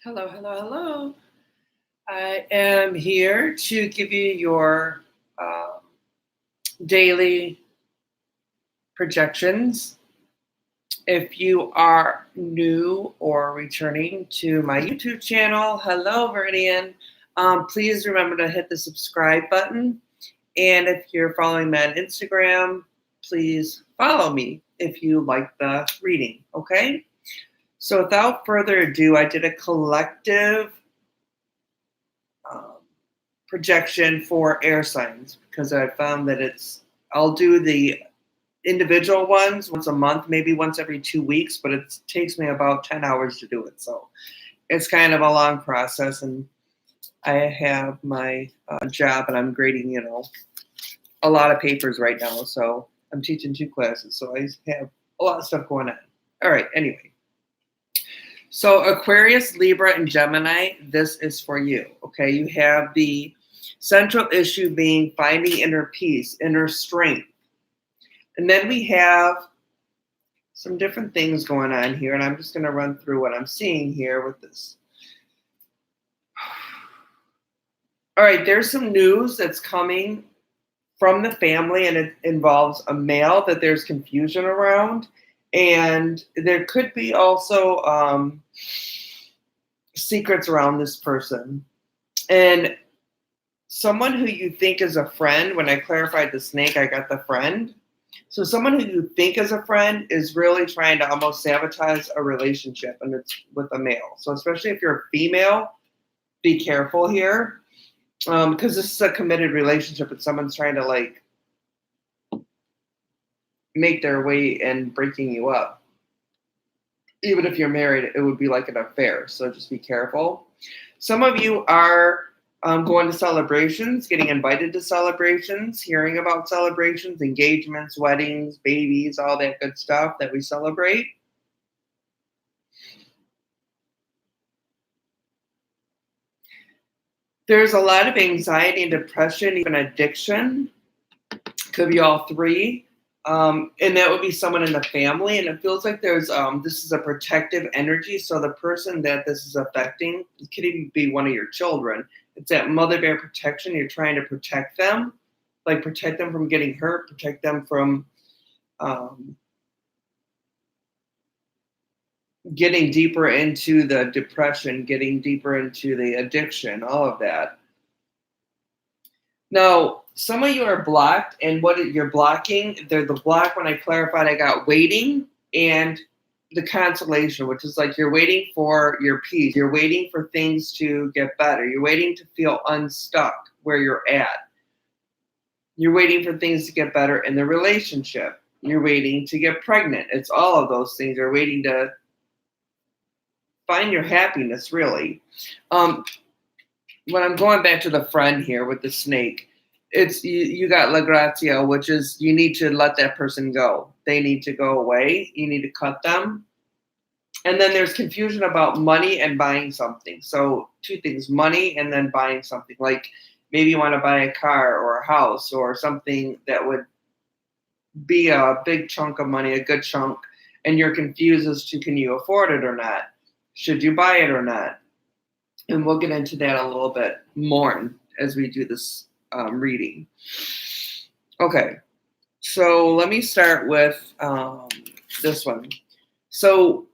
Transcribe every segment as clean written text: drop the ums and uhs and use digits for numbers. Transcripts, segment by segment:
Hello, hello, hello. I am here to give you your daily projections. If you are new or returning to my YouTube channel, hello, Viridian. Please remember to hit the subscribe button. And if you're following me on Instagram, please follow me if you like the reading, okay? So without further ado, I did a collective um, projection for air signs because I found that I'll do the individual ones once a month, maybe once every 2 weeks, but it takes me about 10 hours to do it. So it's kind of a long process. And I have my job and I'm grading, a lot of papers right now. So I'm teaching 2 classes. So I have a lot of stuff going on. All right. Anyway. So Aquarius, Libra, and Gemini, this is for you. Okay. You have the central issue being finding inner peace, inner strength. And then we have some different things going on here, and I'm just going to run through what I'm seeing here with this. All right, there's some news that's coming from the family, and it involves a male that there's confusion around. And there could be also secrets around this person. And someone who you think is a friend, when I clarified the snake, I got the friend. So someone who you think is a friend is really trying to almost sabotage a relationship, and it's with a male. So especially if you're a female, be careful here, because this is a committed relationship and someone's trying to make their way in breaking you up. Even if you're married, it would be like an affair. So just be careful. Some of you are going to celebrations, getting invited to celebrations, hearing about celebrations, engagements, weddings, babies, all that good stuff that we celebrate. There's a lot of anxiety and depression, even addiction. Could be all three. And that would be someone in the family. And it feels like there's this is a protective energy. So the person that this is affecting, it could even be one of your children. It's that mother bear protection. You're trying to protect them, protect them from getting hurt, protect them from getting deeper into the depression, getting deeper into the addiction, all of that. Now, some of you are blocked, and what you're blocking, the block, when I clarified, I got waiting and the consolation, which is like you're waiting for your peace. You're waiting for things to get better. You're waiting to feel unstuck where you're at. You're waiting for things to get better in the relationship. You're waiting to get pregnant. It's all of those things. You're waiting to find your happiness, really. When I'm going back to the friend here with the snake, it's you got La Grazia, which is you need to let that person go. They need to go away. You need to cut them. And then there's confusion about money and buying something. So two things, money and then buying something. Like maybe you want to buy a car or a house or something that would be a big chunk of money, a good chunk, and you're confused as to can you afford it or not? Should you buy it or not? And we'll get into that a little bit more as we do this reading. Okay, so let me start with this one. So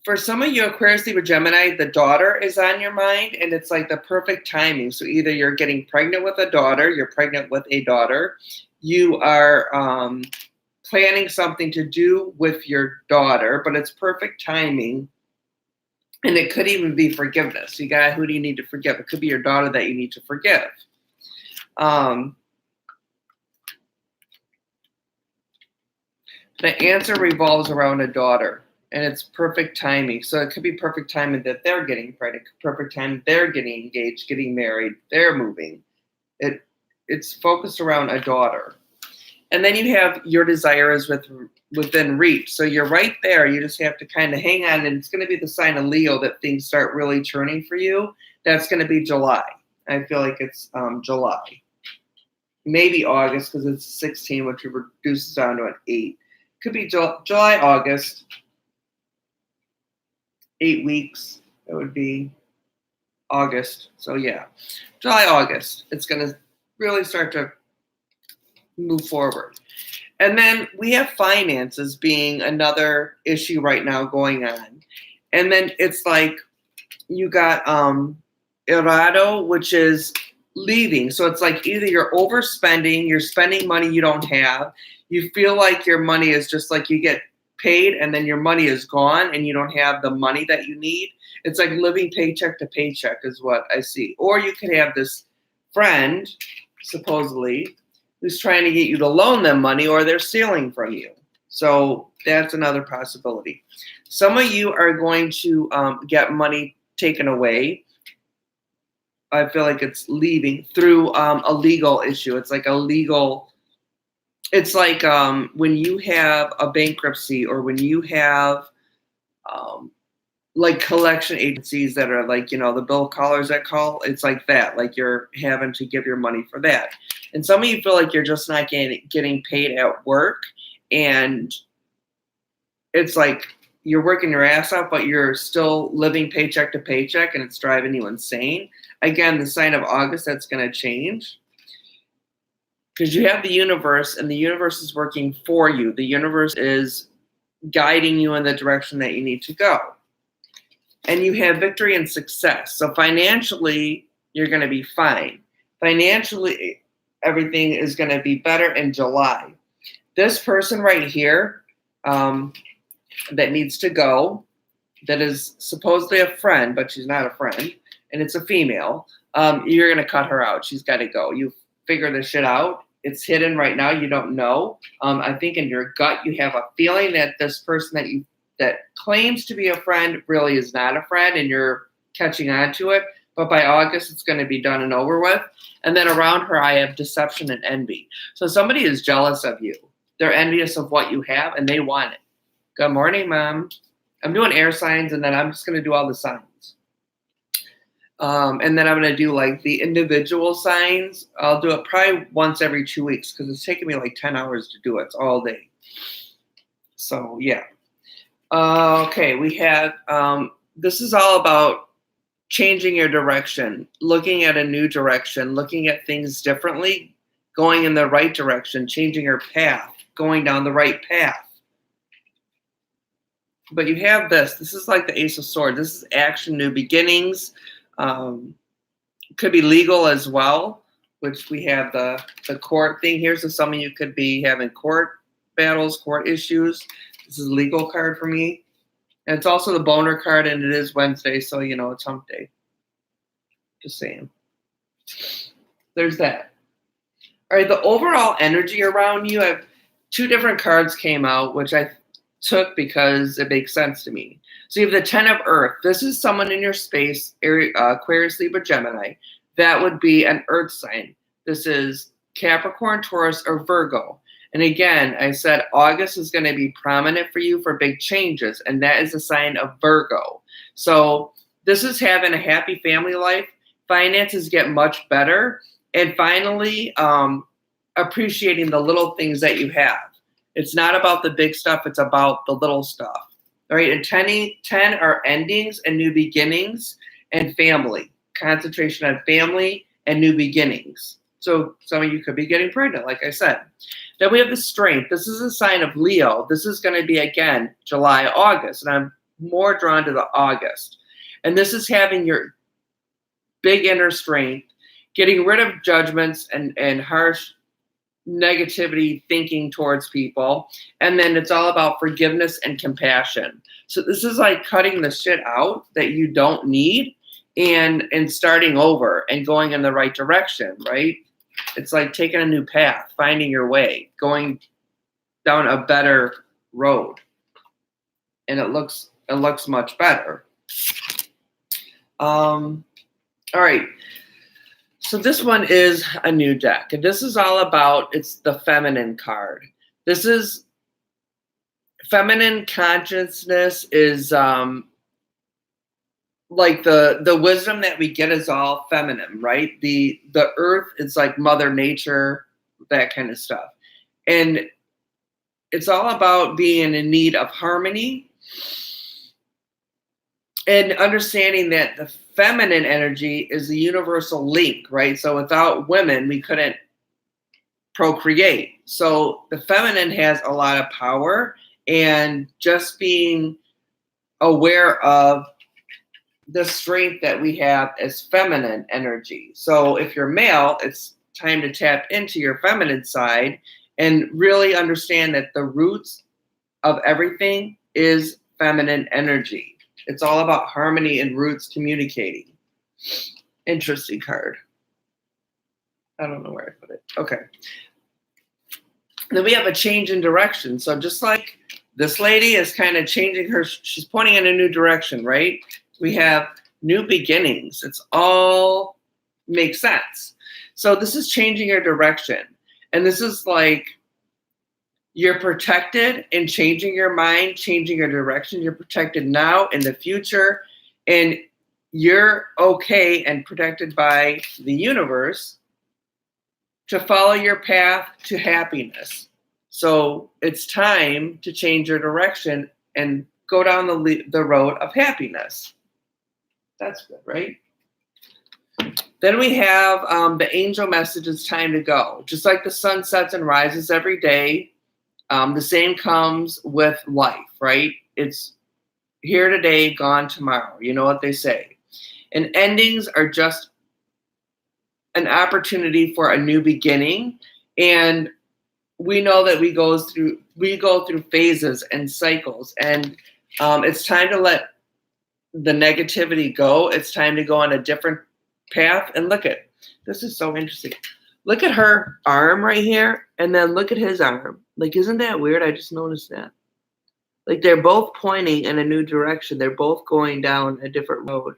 for some of you, Aquarius, Libra, Gemini, the daughter is on your mind, and it's like the perfect timing. So either you're getting pregnant with a daughter, you're pregnant with a daughter, you are planning something to do with your daughter, but it's perfect timing. And it could even be forgiveness. Who do you need to forgive? It could be your daughter that you need to forgive. The answer revolves around a daughter, and it's perfect timing. So it could be perfect timing that they're getting pregnant, perfect time they're getting engaged, getting married, they're moving. It's focused around a daughter. And then you have your desire is within reach. So you're right there. You just have to kind of hang on. And it's going to be the sign of Leo that things start really turning for you. That's going to be July. I feel like it's July. Maybe August because it's 16, which reduces down to an 8. Could be July, August. 8 weeks. It would be August. So yeah, July, August. It's going to really start to move forward. And then we have finances being another issue right now going on. And then it's like you got errado, which is leaving. So it's like either you're overspending, you're spending money you don't have, you feel like your money is just like you get paid and then your money is gone and you don't have the money that you need. It's like living paycheck to paycheck is what I see. Or you could have this friend, supposedly, who's trying to get you to loan them money, or they're stealing from you. So that's another possibility. Some of you are going to get money taken away. I feel like it's leaving through a legal issue. It's like a legal, it's like when you have a bankruptcy or when you have like collection agencies that are like, the bill callers that call, it's like that. Like you're having to give your money for that. And some of you feel like you're just not getting paid at work. And it's like you're working your ass off, but you're still living paycheck to paycheck and it's driving you insane. Again, the sign of August, that's going to change. Because you have the universe and the universe is working for you. The universe is guiding you in the direction that you need to go. And you have victory and success. So financially, you're going to be fine. Financially, everything is going to be better in July. This person right here that needs to go, that is supposedly a friend, but she's not a friend, and it's a female, you're going to cut her out. She's got to go. You figure this shit out. It's hidden right now. You don't know. I think in your gut, you have a feeling that this person that claims to be a friend really is not a friend, and you're catching on to it. But by August, it's going to be done and over with. And then around her, I have deception and envy. So somebody is jealous of you. They're envious of what you have, and they want it. Good morning, Mom. I'm doing air signs, and then I'm just going to do all the signs. And then I'm going to do like the individual signs. I'll do it probably once every 2 weeks because it's taking me like 10 hours to do it. It's all day. So, yeah. Okay, we have, this is all about changing your direction, looking at a new direction, looking at things differently, going in the right direction, changing your path, going down the right path. But you have this. This is like the Ace of Swords. This is action, new beginnings. Could be legal as well, which we have the court thing here. So some of you could be having court battles, court issues. This is a legal card for me. And it's also the boner card, and it is Wednesday, so, it's hump day. Just saying. There's that. All right, the overall energy around you, I have 2 different cards came out, which I took because it makes sense to me. So you have the 10 of Earth. This is someone in your space, Aquarius, Libra, Gemini. That would be an Earth sign. This is Capricorn, Taurus, or Virgo. And again, I said August is going to be prominent for you for big changes, and that is a sign of Virgo. So this is having a happy family life. Finances get much better. And finally, appreciating the little things that you have. It's not about the big stuff. It's about the little stuff. All right, and 10 are endings and new beginnings and family. Concentration on family and new beginnings. So some of you could be getting pregnant, like I said. Then we have the strength. This is a sign of Leo. This is going to be, again, July, August. And I'm more drawn to the August. And this is having your big inner strength, getting rid of judgments and harsh negativity thinking towards people. And then it's all about forgiveness and compassion. So this is like cutting the shit out that you don't need and starting over and going in the right direction, right? It's like taking a new path, finding your way, going down a better road. And it looks much better. All right. So this one is a new deck. And this is all about, it's the feminine card. This is feminine consciousness is like the wisdom that we get is all feminine, right? The earth is like Mother Nature, that kind of stuff. And it's all about being in need of harmony And understanding that the feminine energy is the universal link, right? So without women, we couldn't procreate. So the feminine has a lot of power, and just being aware of the strength that we have as feminine energy. So if you're male, it's time to tap into your feminine side and really understand that the roots of everything is feminine energy. It's all about harmony and roots communicating. Interesting card. I don't know where I put it. Okay. Then we have a change in direction. So just like this lady is kind of changing she's pointing in a new direction, right? We have new beginnings. It's all makes sense. So this is changing your direction. And this is like you're protected in changing your mind, changing your direction. You're protected now in the future. And you're okay and protected by the universe to follow your path to happiness. So it's time to change your direction and go down the road of happiness. That's good, right? Then we have the angel message, it's time to go. Just like the sun sets and rises every day, the same comes with life, right? It's here today, gone tomorrow. You know what they say. And endings are just an opportunity for a new beginning. And we know that we go through phases and cycles. And it's time to let the negativity go. It's time to go on a different path. And look at this is so interesting. Look at her arm right here, and then look at his arm. Like, isn't that weird? I just noticed that. Like, they're both pointing in a new direction. They're both going down a different road,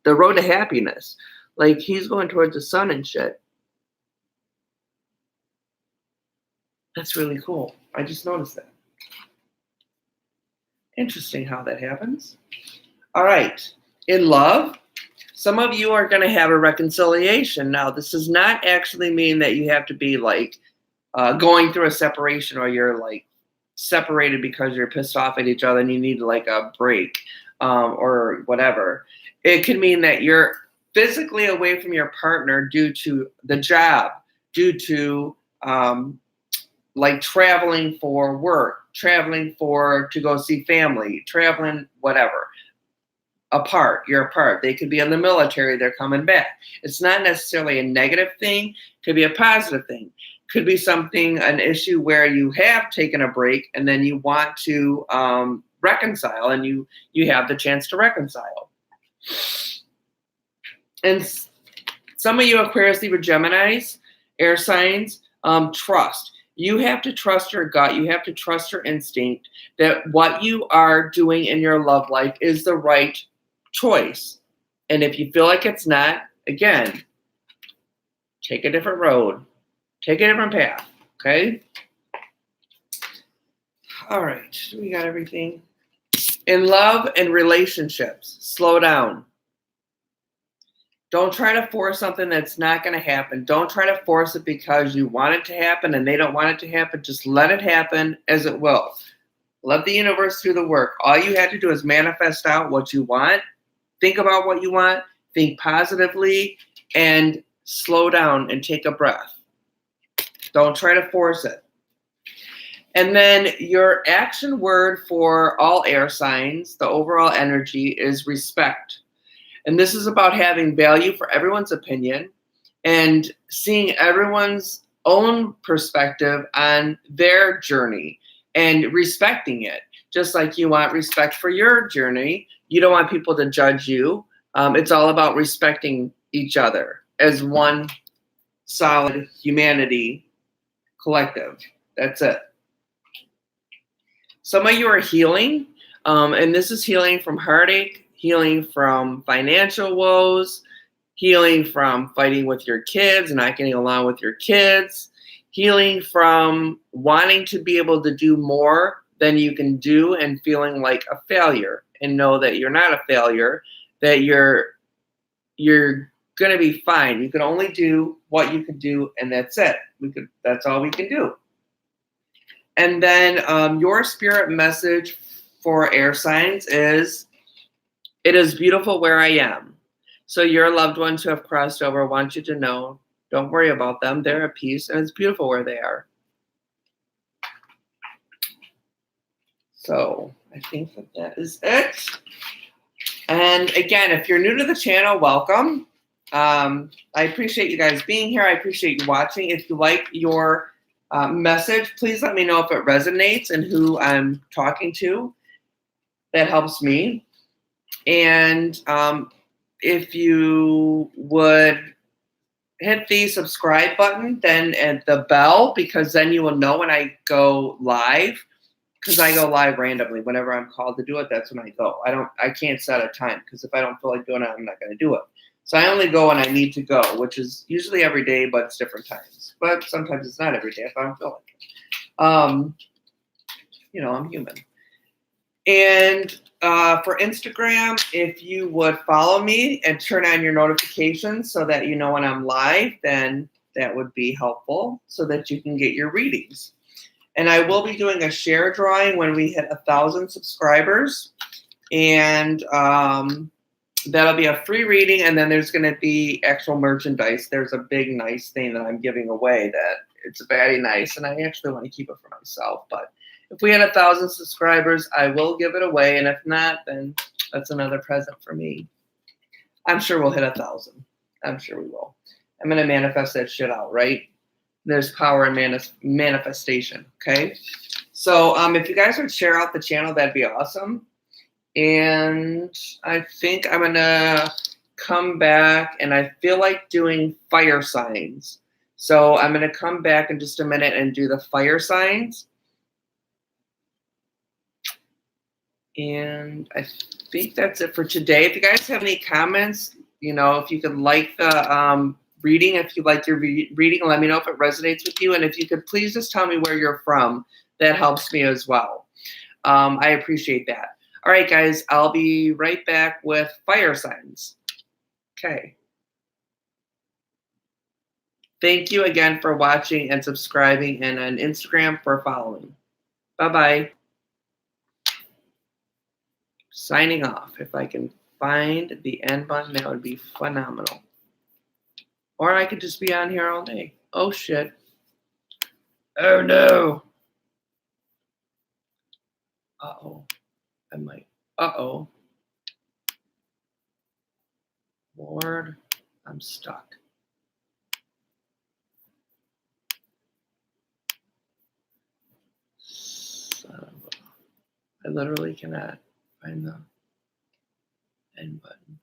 the road to happiness. Like, he's going towards the sun and shit. That's really cool. I just noticed that. Interesting how that happens. All right. In love, some of you are going to have a reconciliation. Now, this does not actually mean that you have to be like going through a separation, or you're like separated because you're pissed off at each other and you need like a break or whatever. It could mean that you're physically away from your partner due to the job, due to like traveling for work, traveling to go see family, traveling, whatever. You're apart. They could be in the military, they're coming back. It's not necessarily a negative thing, could be a positive thing. Could be an issue where you have taken a break and then you want to reconcile, and you have the chance to reconcile. And some of you Aquarius, Libra, Geminis, air signs, trust. You have to trust your gut. You have to trust your instinct that what you are doing in your love life is the right choice. And if you feel like it's not, again, take a different road. Take a different path. Okay? All right. We got everything. In love and relationships, slow down. Don't try to force something that's not going to happen. Don't try to force it because you want it to happen and they don't want it to happen. Just let it happen as it will. Let the universe do the work. All you have to do is manifest out what you want. Think about what you want. Think positively and slow down and take a breath. Don't try to force it. And then your action word for all air signs, the overall energy, is respect. And this is about having value for everyone's opinion and seeing everyone's own perspective on their journey and respecting it. Just like you want respect for your journey, you don't want people to judge you. It's all about respecting each other as one solid humanity collective. That's it. Some of you are healing, and this is healing from heartache, healing from financial woes, healing from fighting with your kids, not getting along with your kids, healing from wanting to be able to do more than you can do and feeling like a failure, and know that you're not a failure, that you're going to be fine. You can only do what you can do, and that's it. That's all we can do. And then your spirit message for air signs is It is beautiful where I am. So your loved ones who have crossed over want you to know, don't worry about them. They're at peace, and it's beautiful where they are. So I think that is it. And again, if you're new to the channel, welcome. I appreciate you guys being here. I appreciate you watching. If you like your message, please let me know if it resonates and who I'm talking to. That helps me. And if you would hit the subscribe button, then and the bell, because then you will know when I go live. Because I go live randomly whenever I'm called to do it. That's when I go. I can't set a time, because if I don't feel like doing it, I'm not going to do it. So I only go when I need to go, which is usually every day, but it's different times. But sometimes it's not every day if I don't feel like it. You know, I'm human. And for Instagram, if you would follow me and turn on your notifications so that you know when I'm live, then that would be helpful so that you can get your readings. And I will be doing a share drawing when we hit 1,000 subscribers. And that'll be a free reading. And then there's going to be actual merchandise. There's a big, nice thing that I'm giving away that it's very nice. And I actually want to keep it for myself. But if we hit 1,000 subscribers, I will give it away. And if not, then that's another present for me. I'm sure we'll hit 1,000. I'm sure we will. I'm going to manifest that shit out, right? There's power in manifestation, okay? So if you guys would share out the channel, that'd be awesome. And I think I'm going to come back, and I feel like doing fire signs. So I'm going to come back in just a minute and do the fire signs. And I think that's it for today. If you guys have any comments, you know, if you could like the reading, if you like your reading, let me know if it resonates with you. And if you could please just tell me where you're from, that helps me as well. I appreciate that. All right, guys, I'll be right back with fire signs. Okay. Thank you again for watching and subscribing, and on Instagram for following. Bye-bye. Signing off. If I can find the end button, that would be phenomenal. Or I could just be on here all day. Oh, shit. Oh, no. Uh-oh. I might. Uh-oh. Lord, I'm stuck. Son of a... I literally cannot find the end button.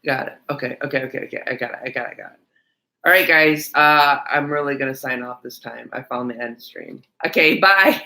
Got it. Okay. I got it. All right, guys. I'm really going to sign off this time. I found the end stream. Okay, bye.